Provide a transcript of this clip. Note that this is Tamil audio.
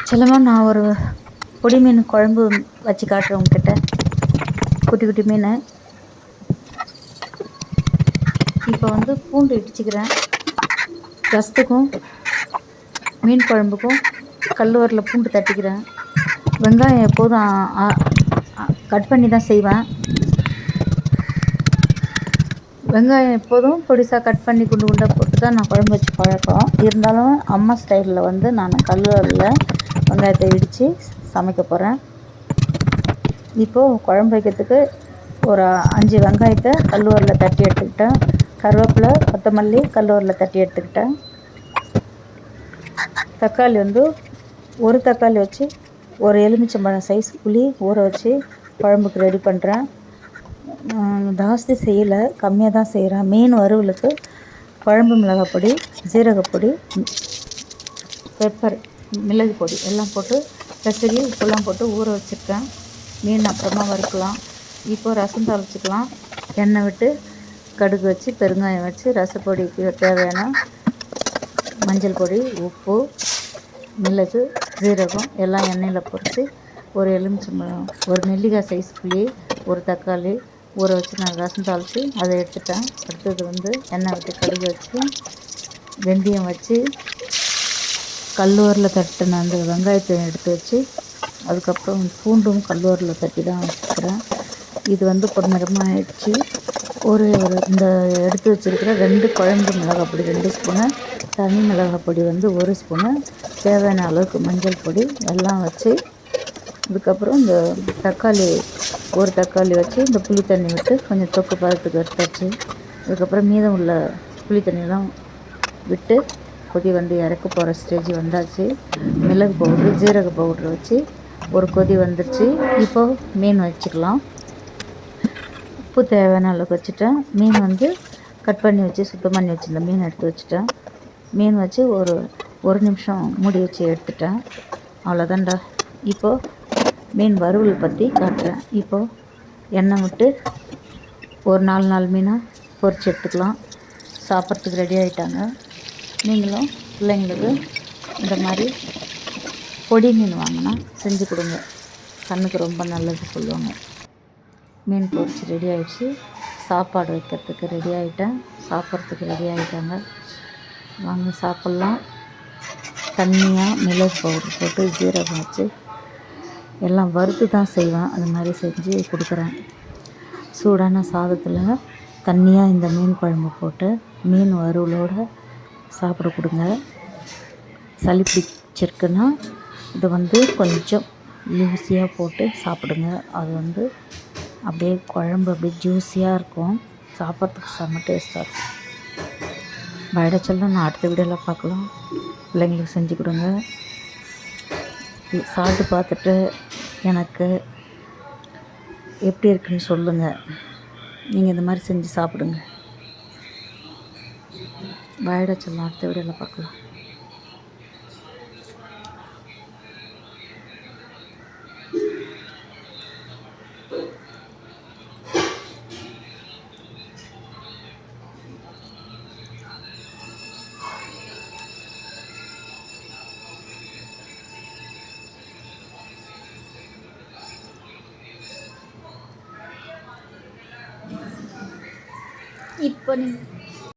செல்லமா நான் ஒரு பொடி மீன் குழம்பு வச்சு காட்டுறேன் உங்ககிட்ட. குட்டி குட்டி மீன். இப்போ வந்து பூண்டு இடிச்சுக்கிறேன். ரசத்துக்கும் மீன் குழம்புக்கும் கல்லுவரில் பூண்டு தட்டிக்கிறேன். வெங்காயம் எப்போதும் கட் பண்ணி தான் செய்வேன். வெங்காயம் எப்போதும் பொடிசாக கட் பண்ணி குண்டு குண்டாக போட்டு தான் நான் குழம்பு வச்சு பழக்கம். இருந்தாலும் அம்மா ஸ்டைலில் வந்து நான் கல்லுவரில் வெங்காயத்தை இடித்து சமைக்க போகிறேன். இப்போது குழம்பு வைக்கிறதுக்கு ஒரு 5 வெங்காயத்தை கல்லுவரில் தட்டி எடுத்துக்கிட்டேன். கருவேப்பிலை, கொத்தமல்லி கல்லுவரில் தட்டி எடுத்துக்கிட்டேன். தக்காளி வந்து ஒரு தக்காளி வச்சு ஒரு எலுமிச்சம்பழம் சைஸ் புளி ஊற வச்சு குழம்புக்கு ரெடி பண்ணுறேன். ஜாஸ்தி செய்யலை, கம்மியாக தான் செய்கிறேன். மீன் வறுவலுக்கு குழம்பு மிளகாய் பொடி, ஜீரகப்பொடி, பெப்பர், மிளகு பொடி எல்லாம் போட்டு பெசரி உப்புலாம் போட்டு ஊற வச்சுருக்கேன். மீன் அப்புறமா வறுக்கலாம். இப்போ ரசம் தாளிச்சிக்கலாம். எண்ணெய் விட்டு கடுகு வச்சு பெருங்காயம் வச்சு ரசப்பொடிக்கு தேவையான மஞ்சள் பொடி, உப்பு, மிளகு, ஜீரகம் எல்லாம் எண்ணெயில் பொரித்து ஒரு எலுமிச்சம்பழம், ஒரு நெல்லிக்காய் சைஸ் புளி, ஒரு தக்காளி ஊற வச்சு நான் ரசம் தாளித்து அதை எடுத்துட்டேன். அடுத்தது வந்து எண்ணெய் விட்டு கடுகு வச்சு வெந்தயம் வச்சு கல்லுவரில் தட்டின அந்த வெங்காயத்தை எடுத்து வச்சு அதுக்கப்புறம் பூண்டும் கல்லுவரில் தட்டி தான் வச்சுக்கிறேன். இது வந்து பொன்னிறமாக ஆயிடுச்சு. ஒரு இந்த எடுத்து வச்சுருக்கிற 2 குழம்பு மிளகாய் பொடி 2 ஸ்பூனு, தனி மிளகாய் பொடி வந்து 1 ஸ்பூனு, தேவையான அளவுக்கு மஞ்சள் பொடி எல்லாம் வச்சு அதுக்கப்புறம் இந்த தக்காளி ஒரு தக்காளி வச்சு இந்த புளி தண்ணி விட்டு கொஞ்சம் தொக்கு பதத்துக்கு எடுத்தாச்சு. அதுக்கப்புறம் மீதம் உள்ள புளி தண்ணியெல்லாம் விட்டு கொதி வந்து இறக்க போகிற ஸ்டேஜ் வந்தாச்சு. மிளகு பவுட்ரு, ஜீரக பவுட்ரு வச்சு ஒரு கொதி வந்துருச்சு. இப்போது மீன் வச்சுக்கலாம். உப்பு தேவையான அளவுக்கு வச்சுட்டேன். மீன் வந்து கட் பண்ணி வச்சு சுத்தம் பண்ணி வச்சுருந்த மீன் எடுத்து வச்சுட்டேன். மீன் வச்சு ஒரு நிமிஷம் மூடி வச்சு எடுத்துட்டேன். அவ்வளோதான்டா. இப்போது மீன் வறுவல் பற்றி காட்டுறேன். இப்போது எண்ணெய் விட்டு ஒரு 4 மீனாக பொரிச்சு எடுத்துக்கலாம். சாப்பிட்றதுக்கு ரெடி ஆகிட்டாங்க. நீங்களும் பிள்ளைங்களுக்கு இந்த மாதிரி பொடி மீன் வாங்கினா செஞ்சு கொடுங்க. கண்ணுக்கு ரொம்ப நல்லது சொல்லுவாங்க. மீன் பொரிச்சு ரெடி ஆகிடுச்சு. சாப்பாடு வைக்கிறதுக்கு ரெடி ஆகிட்டேன். சாப்பிட்றதுக்கு ரெடி ஆகிட்டாங்க. வாங்க சாப்பிட்லாம். தண்ணியாக மிளகு பவுடர் போட்டு ஜீரகம் வச்சு எல்லாம் வறுத்து தான் செய்வேன். அது மாதிரி செஞ்சு கொடுக்குறேன். சூடான சாதத்தில் தண்ணியாக இந்த மீன் குழம்பு போட்டு மீன் வறுவலோடு சாப்பிட கொடுங்க. சளி பிடிச்சிருக்குன்னா இது வந்து கொஞ்சம் லூஸியாக போட்டு சாப்பிடுங்க. அது வந்து அப்படியே குழம்பு அப்படியே ஜூஸியாக இருக்கும். சாப்பிட்றதுக்கு செம்ம டேஸ்ட்டாக இருக்கும். பைடச்செல்லாம் நான் அடுத்த வீடியோவில் பார்க்கலாம். பிள்ளைங்களுக்கு செஞ்சு கொடுங்க. சாப்பிட்டு பார்த்துட்டு எனக்கு எப்படி இருக்குன்னு சொல்லுங்கள். நீங்கள் இந்த மாதிரி செஞ்சு சாப்பிடுங்க. பைடச்செல்லாம் அடுத்த வீடியோவில் பார்க்கலாம். இப்போ